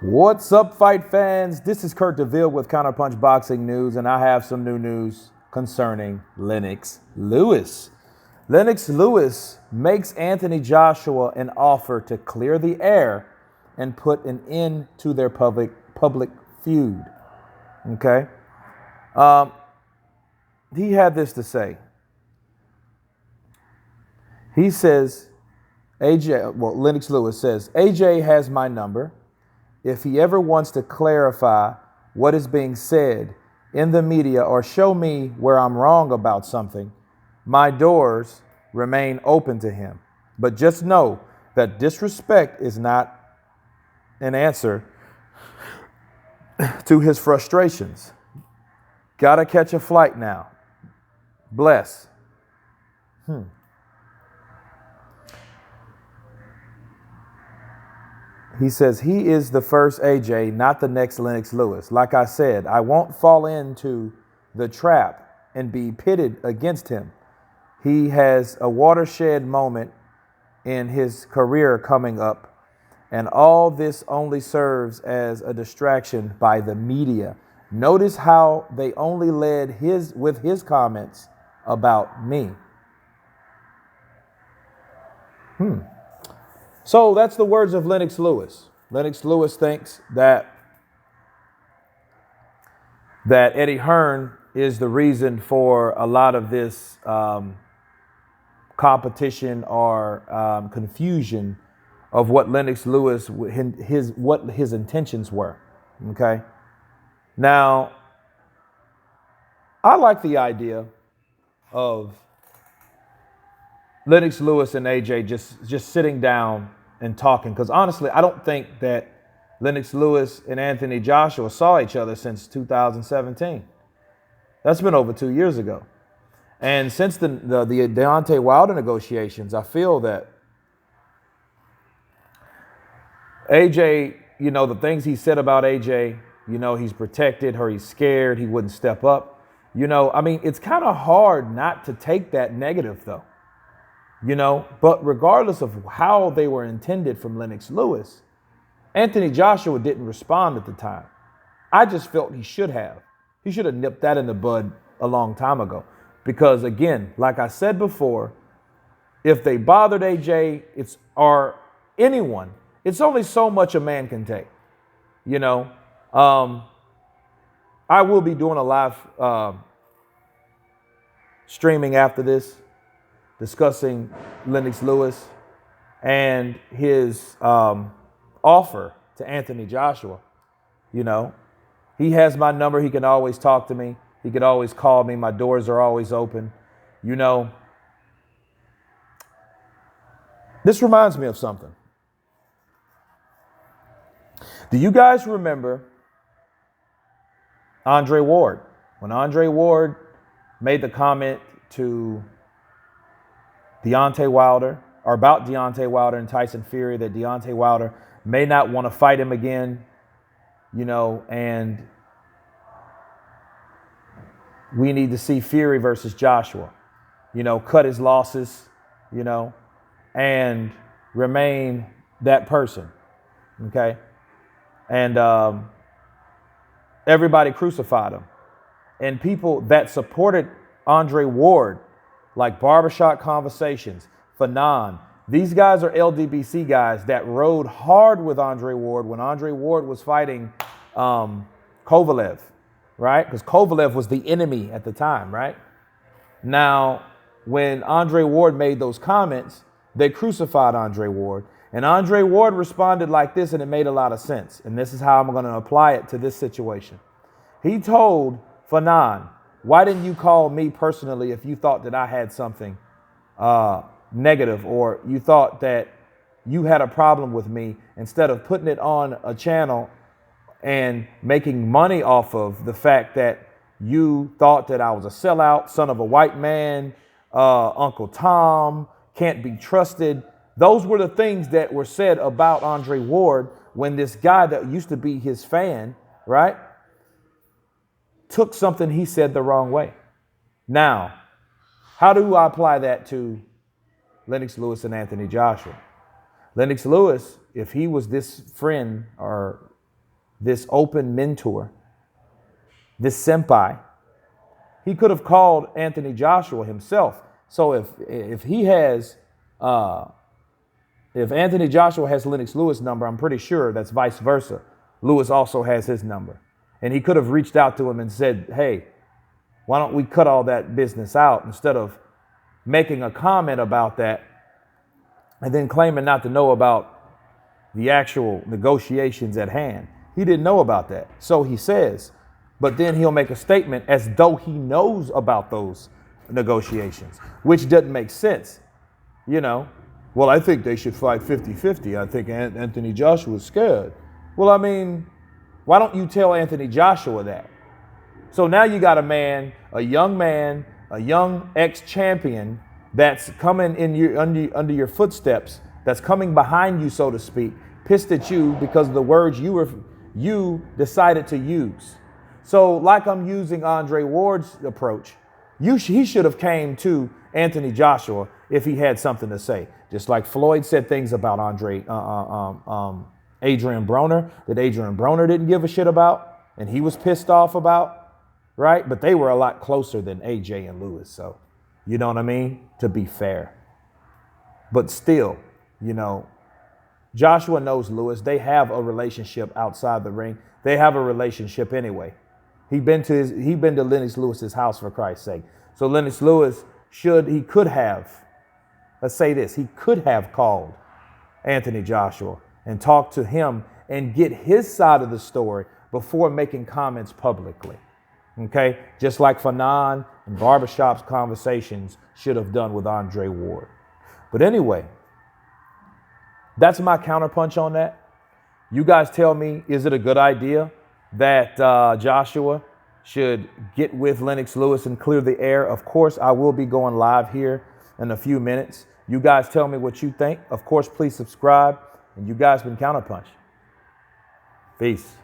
What's up, fight fans? This is Kurt DeVille with Counterpunch Boxing News, and I have some new news concerning Lennox Lewis. Lennox Lewis makes Anthony Joshua an offer to clear the air and put an end to their public feud. Okay? He had this to say. He says, Lennox Lewis says, AJ has my number. If he ever wants to clarify what is being said in the media or show me where I'm wrong about something, my doors remain open to him. But just know that disrespect is not an answer to his frustrations. Gotta catch a flight now. Bless. He says he is the first AJ, not the next Lennox Lewis. Like I said, I won't fall into the trap and be pitted against him. He has a watershed moment in his career coming up, and all this only serves as a distraction by the media. Notice how they only led with his comments about me. So that's the words of Lennox Lewis. Lennox Lewis thinks that Eddie Hearn is the reason for a lot of this competition or confusion of what Lennox Lewis, what his intentions were. Okay. Now, I like the idea of Lennox Lewis and AJ just sitting down and talking, because honestly, I don't think that Lennox Lewis and Anthony Joshua saw each other since 2017. That's been over 2 years ago. And since the Deontay Wilder negotiations, I feel that AJ, the things he said about AJ, he's protected or he's scared, he wouldn't step up. It's kind of hard not to take that negative though. But regardless of how they were intended from Lennox Lewis, Anthony Joshua didn't respond at the time. I just felt he should have. He should have nipped that in the bud a long time ago. Because again, like I said before, if they bothered AJ, or anyone, it's only so much a man can take. I will be doing a live streaming after this, discussing Lennox Lewis and his offer to Anthony Joshua. He has my number. He can always talk to me. He can always call me. My doors are always open. This reminds me of something. Do you guys remember Andre Ward? When Andre Ward made the comment to Deontay Wilder, or about Deontay Wilder and Tyson Fury, that Deontay Wilder may not want to fight him again, and we need to see Fury versus Joshua, cut his losses, and remain that person, okay? And everybody crucified him. And people that supported Andre Ward, like Barbershop Conversations, Fanon. These guys are LDBC guys that rode hard with Andre Ward when Andre Ward was fighting Kovalev, right? Because Kovalev was the enemy at the time, right? Now, when Andre Ward made those comments, they crucified Andre Ward. And Andre Ward responded like this, and it made a lot of sense. And this is how I'm going to apply it to this situation. He told Fanon, why didn't you call me personally if you thought that I had something negative, or you thought that you had a problem with me, instead of putting it on a channel and making money off of the fact that you thought that I was a sellout, son of a white man, Uncle Tom, can't be trusted. Those were the things that were said about Andre Ward when this guy that used to be his fan, right, took something he said the wrong way. Now, how do I apply that to Lennox Lewis and Anthony Joshua? Lennox Lewis, if he was this friend or this open mentor, this senpai. He could have called Anthony Joshua himself. So if Anthony Joshua has Lennox Lewis' number, I'm pretty sure that's vice versa. Lewis also has his number. And he could have reached out to him and said, hey, why don't we cut all that business out instead of making a comment about that and then claiming not to know about the actual negotiations at hand. He didn't know about that. So he says, but then he'll make a statement as though he knows about those negotiations, which doesn't make sense. You know, well, I think they should fight 50-50. I think Anthony Joshua's scared. Well, I mean, why don't you tell Anthony Joshua that? So now you got a young ex-champion that's coming in under your footsteps, that's coming behind you, so to speak, pissed at you because of the words you decided to use. So like I'm using Andre Ward's approach, he should have came to Anthony Joshua if he had something to say. Just like Floyd said things about Adrian Broner that Adrian Broner didn't give a shit about and he was pissed off about, right? But they were a lot closer than AJ and Lewis. So, you know what I mean? To be fair. But still, you know, Joshua knows Lewis. They have a relationship outside the ring. They have a relationship anyway. He been to Lennox Lewis's house, for Christ's sake. So Lennox Lewis he could have called Anthony Joshua and talked to him and get his side of the story before making comments publicly. Okay? Just like Fanon and Barbershop's conversations should have done with Andre Ward. But anyway, that's my counterpunch on that. You guys tell me, is it a good idea that Joshua should get with Lennox Lewis and clear the air? Of course, I will be going live here in a few minutes. You guys tell me what you think. Of course, please subscribe. And you guys been Counterpunch. Peace.